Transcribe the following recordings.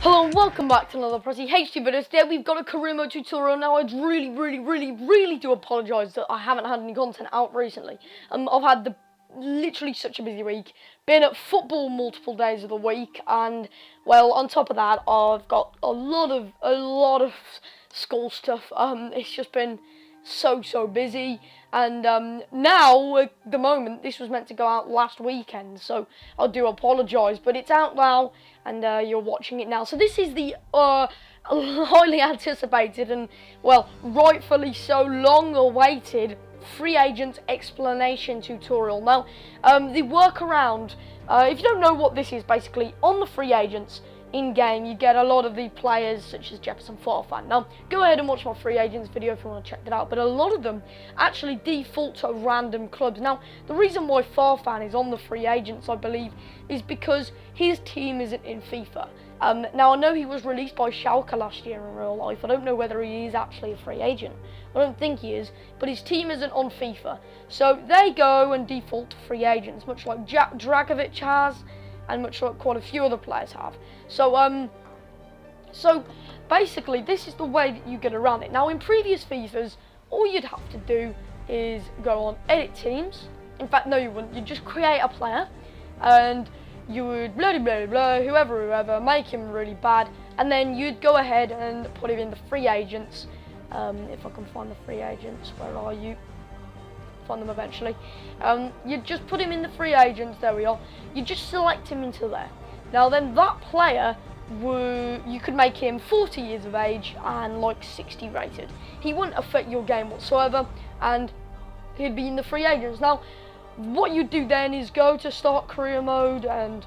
Hello and welcome back to another Prezi HD video. Today we've got a career mode tutorial. Now I'd really do apologise that I haven't had any content out recently. I've had literally such a busy week. Been at football multiple days of the week, and well, on top of that I've got a lot of school stuff. It's just been so busy, and now at the moment this was meant to go out last weekend, so I do apologise, but it's out now and you're watching it now. So this is the highly anticipated and, well, rightfully so, long awaited free agent explanation tutorial. Now the workaround, if you don't know what this is, basically on the free agents in-game, you get a lot of the players such as Jefferson, Farfán. Now, go ahead and watch my free agents video if you want to check that out, but a lot of them actually default to random clubs. Now, the reason why Farfán is on the free agents, I believe, is because his team isn't in FIFA. Now, I know he was released by Schalke last year in real life. I don't know whether he is actually a free agent. I don't think he is, but his team isn't on FIFA. So they go and default to free agents, much like Dragović has, and much like quite a few other players have. So basically this is the way that you get around it. Now in previous FIFAs, all you'd have to do is go on edit teams. In fact, no, you wouldn't. You'd just create a player and you would blah whoever, make him really bad, and then you'd go ahead and put him in the free agents. If I can find the free agents, where are you? Find them eventually. You just put him in the free agents. There we are. You just select him into there. Now then, that player you could make him 40 years of age and like 60 rated. He wouldn't affect your game whatsoever, and he'd be in the free agents. Now what you do then is go to start career mode, and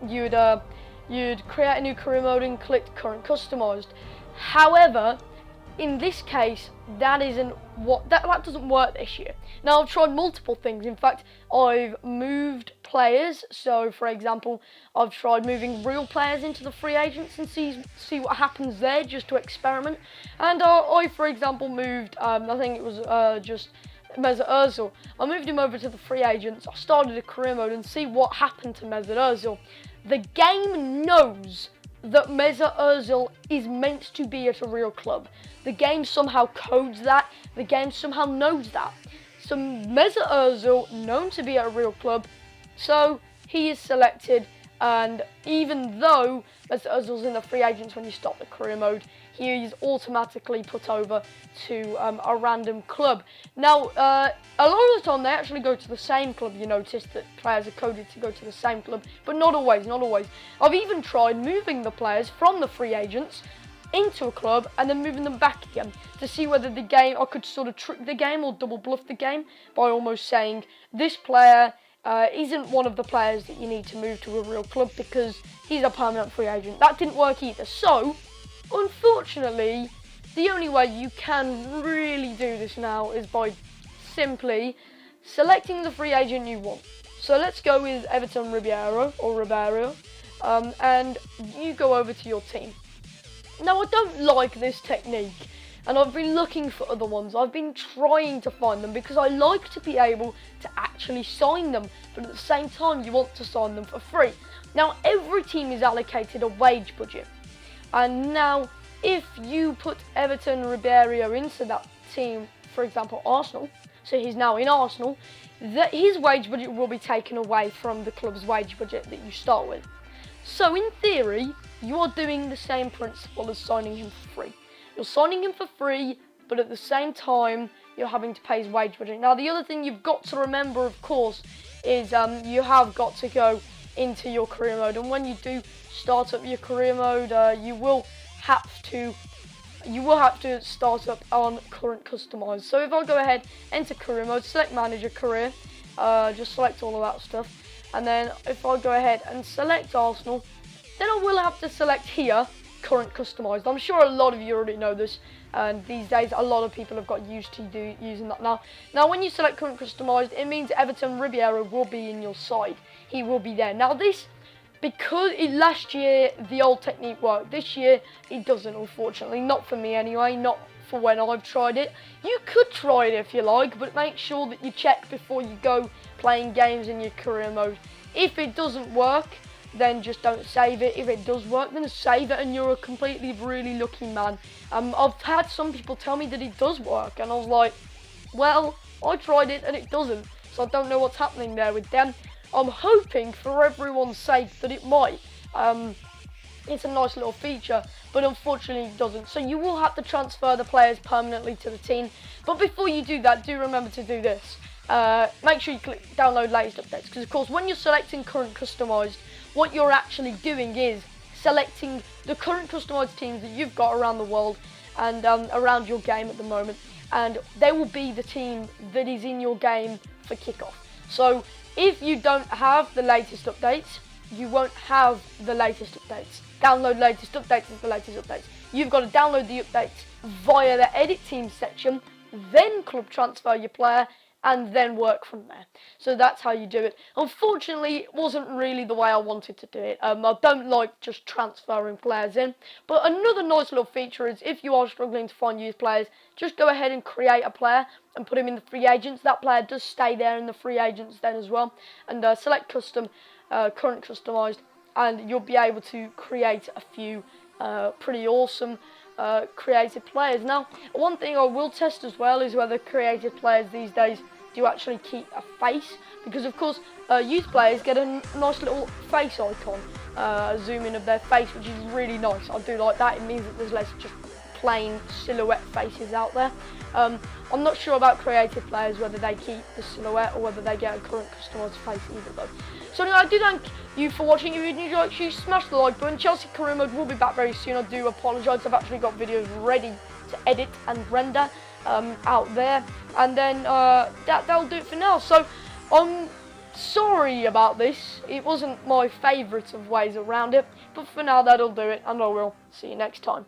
you'd create a new career mode and click current customized. However, in this case, that doesn't work this year. Now I've tried multiple things. In fact, I've moved players. So for example, I've tried moving real players into the free agents and see what happens there, just to experiment. And I for example moved, I think it was just Mesut Ozil. I moved him over to the free agents. I started a career mode and see what happened to Mesut Ozil. The game knows that Mesut Ozil is meant to be at a real club. The game somehow codes that. The game somehow knows that. So Mesut Ozil, known to be at a real club, so he is selected, and even though Mesut Ozil's in the free agents when you start the career mode, he is automatically put over to a random club. Now, a lot of the time they actually go to the same club. You notice that players are coded to go to the same club, but not always, not always. I've even tried moving the players from the free agents into a club and then moving them back again to see whether I could sort of trick the game or double bluff the game by almost saying this player isn't one of the players that you need to move to a real club because he's a permanent free agent. That didn't work either. So unfortunately, the only way you can really do this now is by simply selecting the free agent you want. So let's go with Everton Ribeiro, and you go over to your team. Now I don't like this technique, and I've been looking for other ones. I've been trying to find them because I like to be able to actually sign them, but at the same time you want to sign them for free. Now every team is allocated a wage budget. And now, if you put Everton Ribeiro into that team, for example Arsenal, so he's now in Arsenal, his wage budget will be taken away from the club's wage budget that you start with. So in theory, you are doing the same principle as signing him for free. You're signing him for free, but at the same time, you're having to pay his wage budget. Now the other thing you've got to remember, of course, is you have got to go into your career mode, and when you do start up your career mode, you will have to start up on current customized. So if I go ahead, enter career mode, select manager career, just select all of that stuff, and then if I go ahead and select Arsenal, then I will have to select here current customized. I'm sure a lot of you already know this, and these days a lot of people have got used to using that now. Now when you select current customized, it means Everton Ribeiro will be in your side. He will be there. Now this, because last year the old technique worked, this year it doesn't, unfortunately. Not for me anyway, not for when I've tried it. You could try it if you like, but make sure that you check before you go playing games in your career mode. If it doesn't work, then just don't save it. If it does work, then save it, and you're a completely really lucky man. I've had some people tell me that it does work, and I was like, well, I tried it and it doesn't, so I don't know what's happening there with them. I'm hoping for everyone's sake that it might. It's a nice little feature, but unfortunately it doesn't. So you will have to transfer the players permanently to the team. But before you do that, do remember to do this. Make sure you click download latest updates, because of course when you're selecting current customized, what you're actually doing is selecting the current customized teams that you've got around the world and around your game at the moment, and they will be the team that is in your game for kickoff. So if you don't have the latest updates, you won't have the latest updates. Download latest updates is the latest updates. You've got to download the updates via the edit team section, then club transfer your player, and then work from there. So that's how you do it. Unfortunately, it wasn't really the way I wanted to do it. I don't like just transferring players in. But another nice little feature is if you are struggling to find youth players, just go ahead and create a player and put him in the free agents. That player does stay there in the free agents then as well. And select custom, current customized, and you'll be able to create a few pretty awesome creative players. Now, one thing I will test as well is whether creative players these days do actually keep a face, because of course youth players get a nice little face icon, zoom in of their face, which is really nice. I do like that. It means that there's less just plain silhouette faces out there. I'm not sure about creative players, whether they keep the silhouette or whether they get a current customised face either though. So anyway, I do thank you for watching. If you enjoyed, you smash the like button. Chelsea career mode will be back very soon. I do apologise. I've actually got videos ready to edit and render out there, and then that'll do it for now. So I'm sorry about this. It wasn't my favourite of ways around it, but for now that'll do it, and I will see you next time.